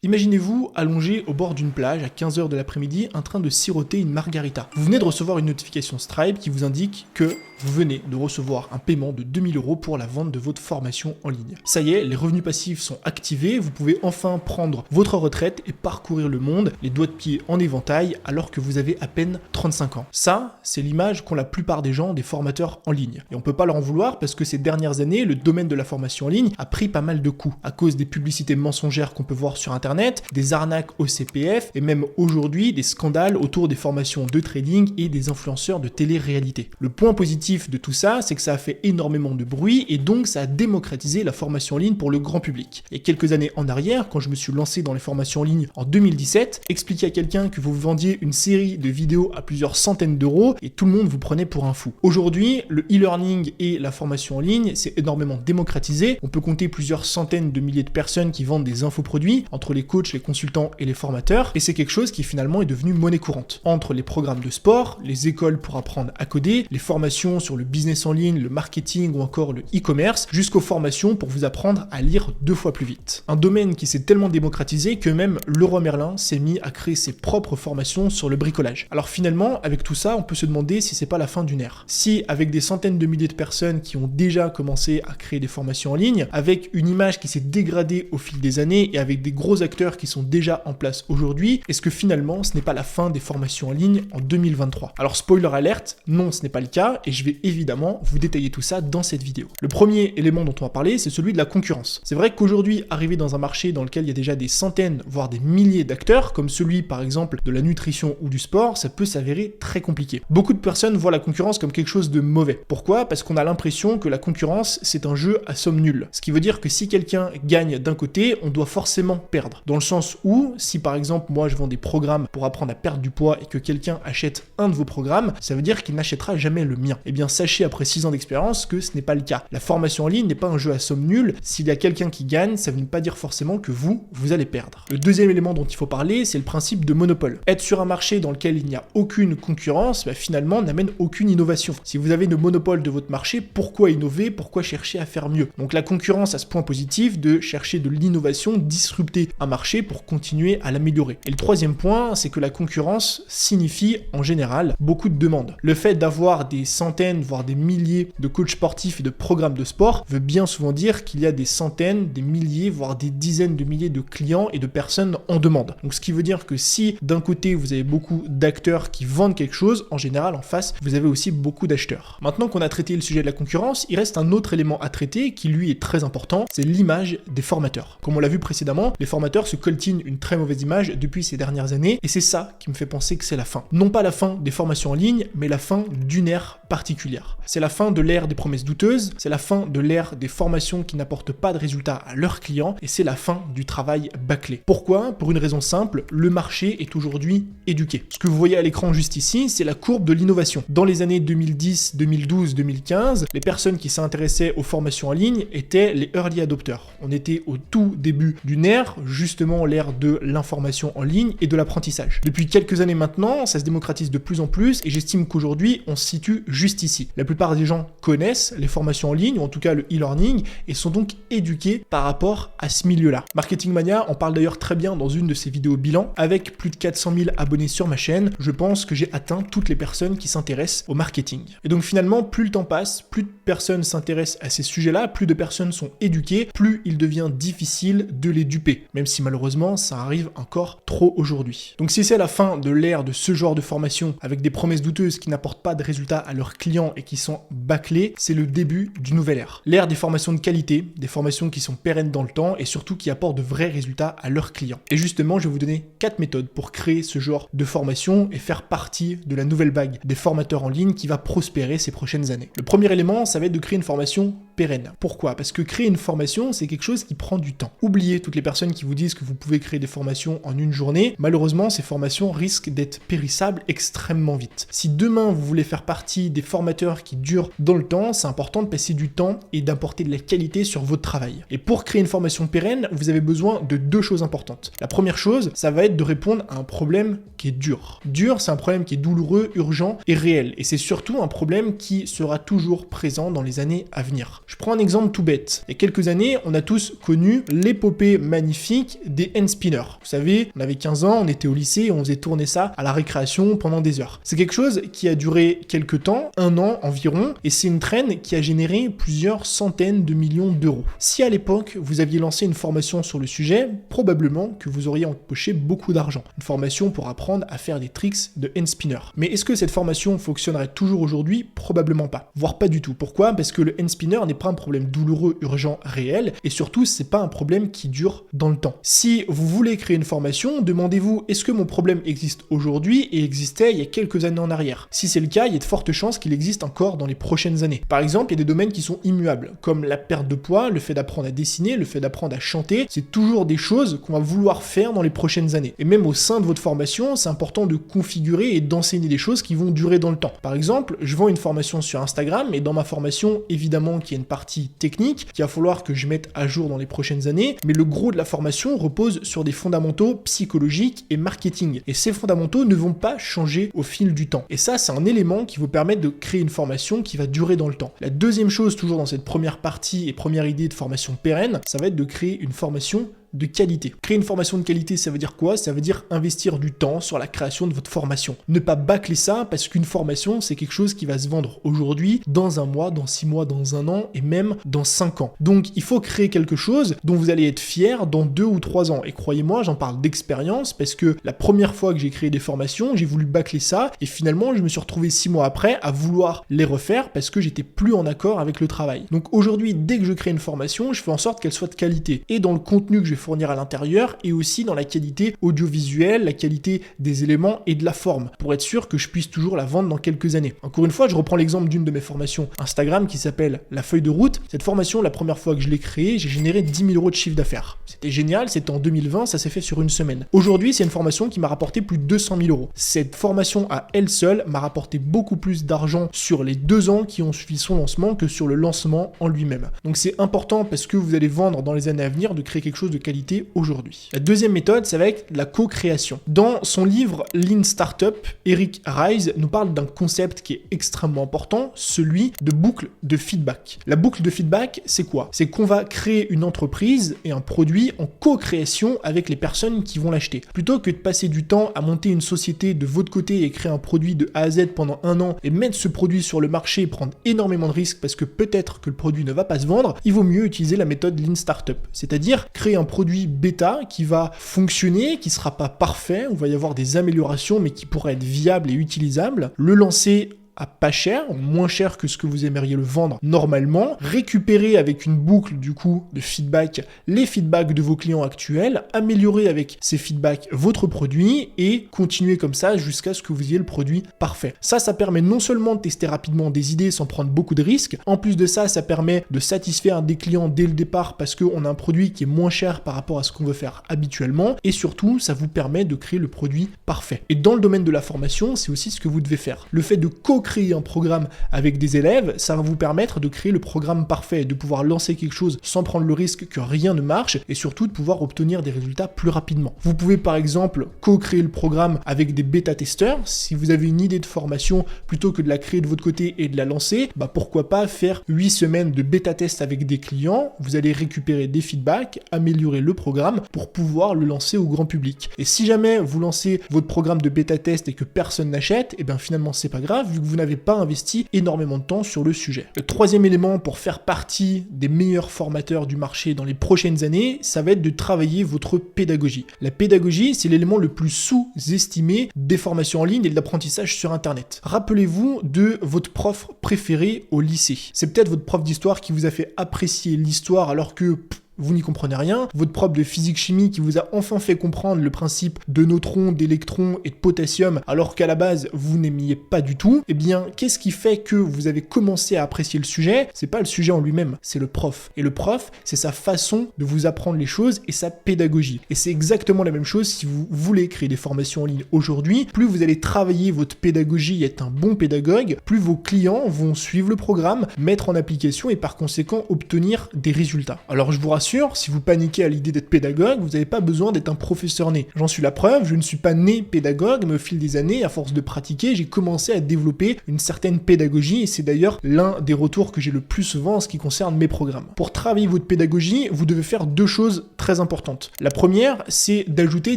Imaginez-vous allongé au bord d'une plage à 15h de l'après-midi en train de siroter une margarita. Vous venez de recevoir une notification Stripe qui vous indique que vous venez de recevoir un paiement de 2000 € pour la vente de votre formation en ligne. Ça y est, les revenus passifs sont activés, vous pouvez enfin prendre votre retraite et parcourir le monde, les doigts de pied en éventail, alors que vous avez à peine 35 ans. Ça, c'est l'image qu'ont la plupart des gens des formateurs en ligne. Et on peut pas leur en vouloir parce que ces dernières années, le domaine de la formation en ligne a pris pas mal de coups à cause des publicités mensongères qu'on peut voir sur Internet, des arnaques au CPF et même aujourd'hui des scandales autour des formations de trading et des influenceurs de télé-réalité. Le point positif de tout ça, c'est que ça a fait énormément de bruit et donc ça a démocratisé la formation en ligne pour le grand public. Et quelques années en arrière, quand je me suis lancé dans les formations en ligne en 2017, expliquer à quelqu'un que vous vendiez une série de vidéos à plusieurs centaines d'euros et tout le monde vous prenait pour un fou. Aujourd'hui, le e-learning et la formation en ligne, c'est énormément démocratisé. On peut compter plusieurs centaines de milliers de personnes qui vendent des infoproduits entre les coachs, les consultants et les formateurs, et c'est quelque chose qui finalement est devenu monnaie courante. Entre les programmes de sport, les écoles pour apprendre à coder, les formations sur le business en ligne, le marketing ou encore le e-commerce, jusqu'aux formations pour vous apprendre à lire 2 fois plus vite. Un domaine qui s'est tellement démocratisé que même Leroy Merlin s'est mis à créer ses propres formations sur le bricolage. Alors finalement, avec tout ça, on peut se demander si c'est pas la fin d'une ère. Si avec des centaines de milliers de personnes qui ont déjà commencé à créer des formations en ligne, avec une image qui s'est dégradée au fil des années et avec des gros acteurs qui sont déjà en place aujourd'hui, est-ce que finalement ce n'est pas la fin des formations en ligne en 2023? Alors spoiler alerte, non ce n'est pas le cas et je vais évidemment vous détailler tout ça dans cette vidéo. Le premier élément dont on va parler, c'est celui de la concurrence. C'est vrai qu'aujourd'hui, arriver dans un marché dans lequel il y a déjà des centaines, voire des milliers d'acteurs, comme celui par exemple de la nutrition ou du sport, ça peut s'avérer très compliqué. Beaucoup de personnes voient la concurrence comme quelque chose de mauvais. Pourquoi? Parce qu'on a l'impression que la concurrence, c'est un jeu à somme nulle. Ce qui veut dire que si quelqu'un gagne d'un côté, on doit forcément perdre. Dans le sens où, si par exemple moi je vends des programmes pour apprendre à perdre du poids et que quelqu'un achète un de vos programmes, ça veut dire qu'il n'achètera jamais le mien. Eh bien sachez après 6 ans d'expérience que ce n'est pas le cas. La formation en ligne n'est pas un jeu à somme nulle. S'il y a quelqu'un qui gagne, ça ne veut pas dire forcément que vous allez perdre. Le deuxième élément dont il faut parler, c'est le principe de monopole. Être sur un marché dans lequel il n'y a aucune concurrence, finalement n'amène aucune innovation. Si vous avez le monopole de votre marché, pourquoi innover? Pourquoi chercher à faire mieux? Donc la concurrence a ce point positif de chercher de l'innovation, disrupter un marché pour continuer à l'améliorer. Et le troisième point, c'est que la concurrence signifie en général beaucoup de demandes. Le fait d'avoir des centaines, voire des milliers de coachs sportifs et de programmes de sport veut bien souvent dire qu'il y a des centaines, des milliers, voire des dizaines de milliers de clients et de personnes en demande. Donc ce qui veut dire que si d'un côté vous avez beaucoup d'acteurs qui vendent quelque chose, en général en face vous avez aussi beaucoup d'acheteurs. Maintenant qu'on a traité le sujet de la concurrence, il reste un autre élément à traiter qui lui est très important, c'est l'image des formateurs. Comme on l'a vu précédemment, les formateurs se coltinent une très mauvaise image depuis ces dernières années et c'est ça qui me fait penser que c'est la fin. Non pas la fin des formations en ligne, mais la fin d'une ère particulière. C'est la fin de l'ère des promesses douteuses, c'est la fin de l'ère des formations qui n'apportent pas de résultats à leurs clients et c'est la fin du travail bâclé. Pourquoi? Pour une raison simple, le marché est aujourd'hui éduqué. Ce que vous voyez à l'écran juste ici, c'est la courbe de l'innovation. Dans les années 2010, 2012, 2015, les personnes qui s'intéressaient aux formations en ligne étaient les early adopters. On était au tout début d'une ère, justement l'ère de l'information en ligne et de l'apprentissage. Depuis quelques années maintenant, ça se démocratise de plus en plus et j'estime qu'aujourd'hui, on se situe juste ici. La plupart des gens connaissent les formations en ligne, ou en tout cas le e-learning, et sont donc éduqués par rapport à ce milieu-là. Marketing Mania en parle d'ailleurs très bien dans une de ses vidéos bilan. Avec plus de 400 000 abonnés sur ma chaîne, je pense que j'ai atteint toutes les personnes qui s'intéressent au marketing. Et donc finalement, plus le temps passe, plus de personnes s'intéressent à ces sujets-là, plus de personnes sont éduquées, plus il devient difficile de les duper, même si malheureusement, ça arrive encore trop aujourd'hui. Donc si c'est la fin de l'ère de ce genre de formation avec des promesses douteuses qui n'apportent pas de résultats à leurs clients et qui sont bâclées, c'est le début d'une nouvelle ère. L'ère des formations de qualité, des formations qui sont pérennes dans le temps et surtout qui apportent de vrais résultats à leurs clients. Et justement, je vais vous donner 4 méthodes pour créer ce genre de formation et faire partie de la nouvelle vague des formateurs en ligne qui va prospérer ces prochaines années. Le premier élément, ça va être de créer une formation pérenne. Pourquoi? Parce que créer une formation, c'est quelque chose qui prend du temps. Oubliez toutes les personnes qui vous disent que vous pouvez créer des formations en une journée. Malheureusement, ces formations risquent d'être périssables extrêmement vite. Si demain, vous voulez faire partie des formateurs qui durent dans le temps, c'est important de passer du temps et d'apporter de la qualité sur votre travail. Et pour créer une formation pérenne, vous avez besoin de 2 choses importantes. La première chose, ça va être de répondre à un problème qui est dur. Dur, c'est un problème qui est douloureux, urgent et réel. Et c'est surtout un problème qui sera toujours présent dans les années à venir. Je prends un exemple tout bête. Il y a quelques années, on a tous connu l'épopée magnifique des hand spinners. Vous savez, on avait 15 ans, on était au lycée et on faisait tourner ça à la récréation pendant des heures. C'est quelque chose qui a duré quelques temps, 1 an environ, et c'est une trend qui a généré plusieurs centaines de millions d'euros. Si à l'époque, vous aviez lancé une formation sur le sujet, probablement que vous auriez empoché beaucoup d'argent. Une formation pour apprendre à faire des tricks de hand spinner. Mais est-ce que cette formation fonctionnerait toujours aujourd'hui? Probablement pas. Voire pas du tout. Pourquoi? Parce que le hand spinner n'est pas un problème douloureux, urgent, réel, et surtout, c'est pas un problème qui dure dans le temps. Si vous voulez créer une formation, demandez-vous, est-ce que mon problème existe aujourd'hui et existait il y a quelques années en arrière? Si c'est le cas, il y a de fortes chances qu'il existe encore dans les prochaines années. Par exemple, il y a des domaines qui sont immuables, comme la perte de poids, le fait d'apprendre à dessiner, le fait d'apprendre à chanter, c'est toujours des choses qu'on va vouloir faire dans les prochaines années. Et même au sein de votre formation, c'est important de configurer et d'enseigner des choses qui vont durer dans le temps. Par exemple, je vends une formation sur Instagram, et dans ma formation, évidemment qu'il y a une partie technique qu'il va falloir que je mette à jour dans les prochaines années, mais le gros de la formation repose sur des fondamentaux psychologiques et marketing. Et ces fondamentaux ne vont pas changer au fil du temps. Et ça, c'est un élément qui vous permet de créer une formation qui va durer dans le temps. La deuxième chose, toujours dans cette première partie et première idée de formation pérenne, ça va être de créer une formation de qualité. Créer une formation de qualité, ça veut dire quoi? Ça veut dire investir du temps sur la création de votre formation. Ne pas bâcler ça parce qu'une formation, c'est quelque chose qui va se vendre aujourd'hui, dans 1 mois, dans 6 mois, dans 1 an et même dans 5 ans. Donc, il faut créer quelque chose dont vous allez être fier dans 2 ou 3 ans. Et croyez-moi, j'en parle d'expérience parce que la première fois que j'ai créé des formations, j'ai voulu bâcler ça et finalement, je me suis retrouvé 6 mois après à vouloir les refaire parce que j'étais plus en accord avec le travail. Donc aujourd'hui, dès que je crée une formation, je fais en sorte qu'elle soit de qualité. Et dans le contenu que je vais fournir à l'intérieur et aussi dans la qualité audiovisuelle, la qualité des éléments et de la forme pour être sûr que je puisse toujours la vendre dans quelques années. Encore une fois, je reprends l'exemple d'une de mes formations Instagram qui s'appelle la feuille de route. Cette formation, la première fois que je l'ai créée, j'ai généré 10 000 euros de chiffre d'affaires. C'était génial, c'était en 2020, ça s'est fait sur une semaine. Aujourd'hui, c'est une formation qui m'a rapporté plus de 200 000 euros. Cette formation à elle seule m'a rapporté beaucoup plus d'argent sur les 2 ans qui ont suivi son lancement que sur le lancement en lui-même. Donc c'est important parce que vous allez vendre dans les années à venir de créer quelque chose de qualité aujourd'hui. La deuxième méthode, ça va être la co-création. Dans son livre Lean Startup, Eric Ries nous parle d'un concept qui est extrêmement important, celui de boucle de feedback. La boucle de feedback, c'est quoi? C'est qu'on va créer une entreprise et un produit en co-création avec les personnes qui vont l'acheter. Plutôt que de passer du temps à monter une société de votre côté et créer un produit de A à Z pendant 1 an et mettre ce produit sur le marché et prendre énormément de risques parce que peut-être que le produit ne va pas se vendre, il vaut mieux utiliser la méthode Lean Startup. C'est-à-dire créer un produit bêta qui va fonctionner, qui sera pas parfait, où il va y avoir des améliorations mais qui pourrait être viable et utilisable, le lancer à pas cher, moins cher que ce que vous aimeriez le vendre normalement, récupérer avec une boucle du coup de feedback les feedbacks de vos clients actuels, améliorer avec ces feedbacks votre produit et continuer comme ça jusqu'à ce que vous ayez le produit parfait. Ça permet non seulement de tester rapidement des idées sans prendre beaucoup de risques, en plus de ça, ça permet de satisfaire des clients dès le départ parce qu'on a un produit qui est moins cher par rapport à ce qu'on veut faire habituellement et surtout, ça vous permet de créer le produit parfait. Et dans le domaine de la formation, c'est aussi ce que vous devez faire. Le fait de co-créer un programme avec des élèves, ça va vous permettre de créer le programme parfait, de pouvoir lancer quelque chose sans prendre le risque que rien ne marche et surtout de pouvoir obtenir des résultats plus rapidement. Vous pouvez par exemple co-créer le programme avec des bêta-testeurs. Si vous avez une idée de formation, plutôt que de la créer de votre côté et de la lancer, pourquoi pas faire 8 semaines de bêta-test avec des clients, vous allez récupérer des feedbacks, améliorer le programme pour pouvoir le lancer au grand public. Et si jamais vous lancez votre programme de bêta-test et que personne n'achète, et bien finalement c'est pas grave vu que vous n'avez pas investi énormément de temps sur le sujet. Le troisième élément pour faire partie des meilleurs formateurs du marché dans les prochaines années, ça va être de travailler votre pédagogie. La pédagogie, c'est l'élément le plus sous-estimé des formations en ligne et de l'apprentissage sur Internet. Rappelez-vous de votre prof préféré au lycée. C'est peut-être votre prof d'histoire qui vous a fait apprécier l'histoire alors que vous n'y comprenez rien, votre prof de physique-chimie qui vous a enfin fait comprendre le principe de neutrons, d'électrons et de potassium alors qu'à la base vous n'aimiez pas du tout, eh bien qu'est-ce qui fait que vous avez commencé à apprécier le sujet? C'est pas le sujet en lui-même, c'est le prof. Et le prof, c'est sa façon de vous apprendre les choses et sa pédagogie. Et c'est exactement la même chose si vous voulez créer des formations en ligne aujourd'hui. Plus vous allez travailler votre pédagogie et être un bon pédagogue, plus vos clients vont suivre le programme, mettre en application et par conséquent obtenir des résultats. Alors je vous rassure, sûr, si vous paniquez à l'idée d'être pédagogue, vous n'avez pas besoin d'être un professeur né. J'en suis la preuve, je ne suis pas né pédagogue, mais au fil des années, à force de pratiquer, j'ai commencé à développer une certaine pédagogie et c'est d'ailleurs l'un des retours que j'ai le plus souvent en ce qui concerne mes programmes. Pour travailler votre pédagogie, vous devez faire deux choses très importantes. La première, c'est d'ajouter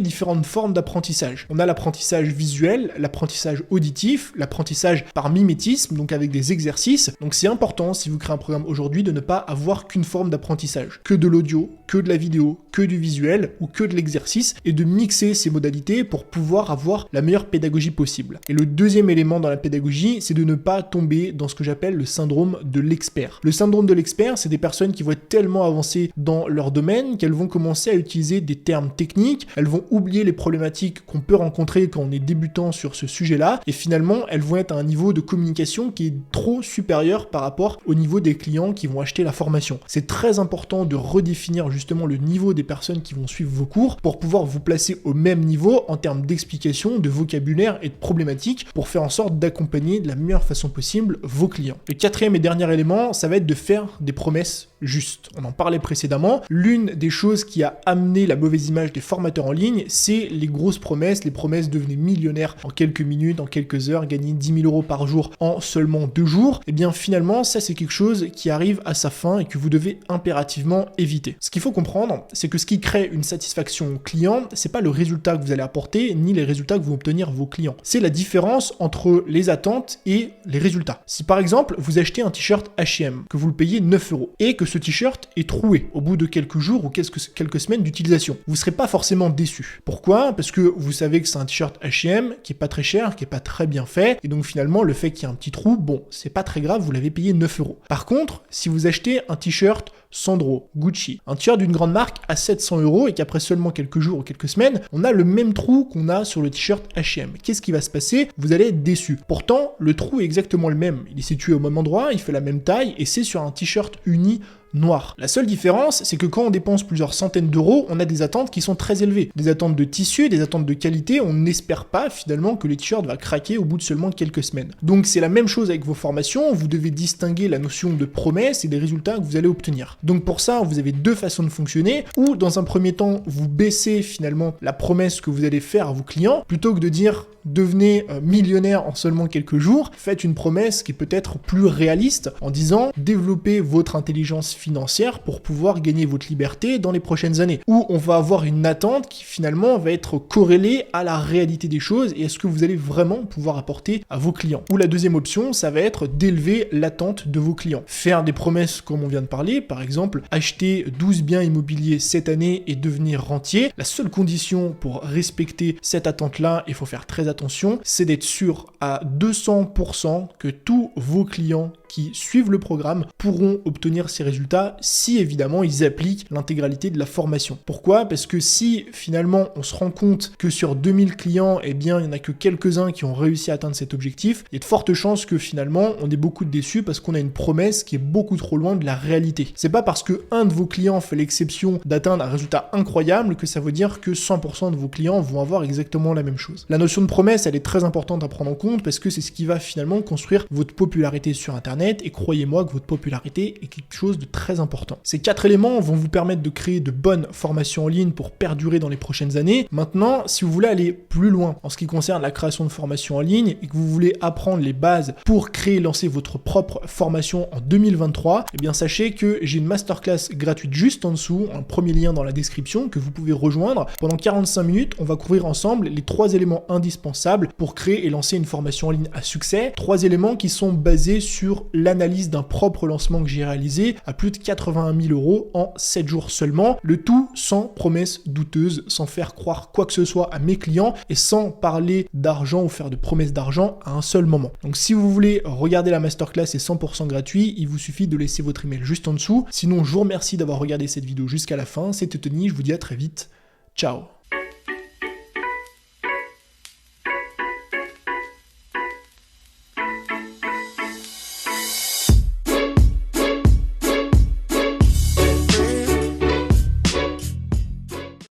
différentes formes d'apprentissage. On a l'apprentissage visuel, l'apprentissage auditif, l'apprentissage par mimétisme, donc avec des exercices. Donc c'est important, si vous créez un programme aujourd'hui, de ne pas avoir qu'une forme d'apprentissage, que de l'audio, que de la vidéo, que du visuel ou que de l'exercice, et de mixer ces modalités pour pouvoir avoir la meilleure pédagogie possible. Et le deuxième élément dans la pédagogie, c'est de ne pas tomber dans ce que j'appelle le syndrome de l'expert. Le syndrome de l'expert, c'est des personnes qui vont être tellement avancées dans leur domaine qu'elles vont commencer à utiliser des termes techniques, elles vont oublier les problématiques qu'on peut rencontrer quand on est débutant sur ce sujet-là, et finalement, elles vont être à un niveau de communication qui est trop supérieur par rapport au niveau des clients qui vont acheter la formation. C'est très important de redéfinir justement le niveau des personnes qui vont suivre vos cours pour pouvoir vous placer au même niveau en termes d'explication, de vocabulaire et de problématiques pour faire en sorte d'accompagner de la meilleure façon possible vos clients. Le quatrième et dernier élément, ça va être de faire des promesses justes. On en parlait précédemment. L'une des choses qui a amené la mauvaise image des formateurs en ligne, c'est les grosses promesses. Les promesses devenaient millionnaires en quelques minutes, en quelques heures, gagner 10 000 € par jour en seulement 2 jours. Et bien finalement, ça c'est quelque chose qui arrive à sa fin et que vous devez impérativement éviter. Ce qu'il faut comprendre, c'est que ce qui crée une satisfaction client, c'est pas le résultat que vous allez apporter, ni les résultats que vont obtenir vos clients. C'est la différence entre les attentes et les résultats. Si par exemple, vous achetez un t-shirt H&M, que vous le payez 9 € et que ce t-shirt est troué au bout de quelques jours ou quelques semaines d'utilisation, vous ne serez pas forcément déçu. Pourquoi ? Parce que vous savez que c'est un t-shirt H&M qui est pas très cher, qui est pas très bien fait, et donc finalement le fait qu'il y ait un petit trou, bon, c'est pas très grave, vous l'avez payé 9 €. Par contre, si vous achetez un t-shirt Sandro, Gucci, un t-shirt d'une grande marque à 700 € et qu'après seulement quelques jours ou quelques semaines, on a le même trou qu'on a sur le t-shirt H&M. Qu'est-ce qui va se passer ? Vous allez être déçu. Pourtant, le trou est exactement le même. Il est situé au même endroit, il fait la même taille et c'est sur un t-shirt uni noir. La seule différence, c'est que quand on dépense plusieurs centaines d'euros, on a des attentes qui sont très élevées. Des attentes de tissu, des attentes de qualité, on n'espère pas finalement que le t-shirt va craquer au bout de seulement quelques semaines. Donc c'est la même chose avec vos formations, vous devez distinguer la notion de promesse et des résultats que vous allez obtenir. Donc pour ça, vous avez deux façons de fonctionner, ou dans un premier temps, vous baissez finalement la promesse que vous allez faire à vos clients, plutôt que de dire devenez millionnaire en seulement quelques jours, faites une promesse qui peut être plus réaliste en disant développez votre intelligence financière pour pouvoir gagner votre liberté dans les prochaines années. Où on va avoir une attente qui finalement va être corrélée à la réalité des choses et à ce que vous allez vraiment pouvoir apporter à vos clients. Ou la deuxième option, ça va être d'élever l'attente de vos clients. Faire des promesses comme on vient de parler, par exemple acheter 12 biens immobiliers cette année et devenir rentier. La seule condition pour respecter cette attente-là, il faut faire très attention, c'est d'être sûr à 200% que tous vos clients qui suivent le programme pourront obtenir ces résultats si évidemment ils appliquent l'intégralité de la formation. Pourquoi ? Parce que si finalement on se rend compte que sur 2000 clients, eh bien il n'y en a que quelques-uns qui ont réussi à atteindre cet objectif, il y a de fortes chances que finalement on est beaucoup déçus parce qu'on a une promesse qui est beaucoup trop loin de la réalité. C'est pas parce que un de vos clients fait l'exception d'atteindre un résultat incroyable que ça veut dire que 100% de vos clients vont avoir exactement la même chose. La notion de promesse, elle est très importante à prendre en compte parce que c'est ce qui va finalement construire votre popularité sur Internet et croyez-moi que votre popularité est quelque chose de très important. Ces 4 éléments vont vous permettre de créer de bonnes formations en ligne pour perdurer dans les prochaines années. Maintenant, si vous voulez aller plus loin en ce qui concerne la création de formations en ligne et que vous voulez apprendre les bases pour créer et lancer votre propre formation en 2023, eh bien sachez que j'ai une masterclass gratuite juste en dessous, un premier lien dans la description que vous pouvez rejoindre. Pendant 45 minutes, on va couvrir ensemble les 3 éléments indispensables pour créer et lancer une formation en ligne à succès. 3 éléments qui sont basés sur l'analyse d'un propre lancement que j'ai réalisé à plus de 81 000 € en 7 jours seulement, le tout sans promesses douteuses, sans faire croire quoi que ce soit à mes clients et sans parler d'argent ou faire de promesses d'argent à un seul moment. Donc si vous voulez regarder la masterclass, c'est 100% gratuit, il vous suffit de laisser votre email juste en dessous. Sinon, je vous remercie d'avoir regardé cette vidéo jusqu'à la fin, c'était Tony, je vous dis à très vite, ciao.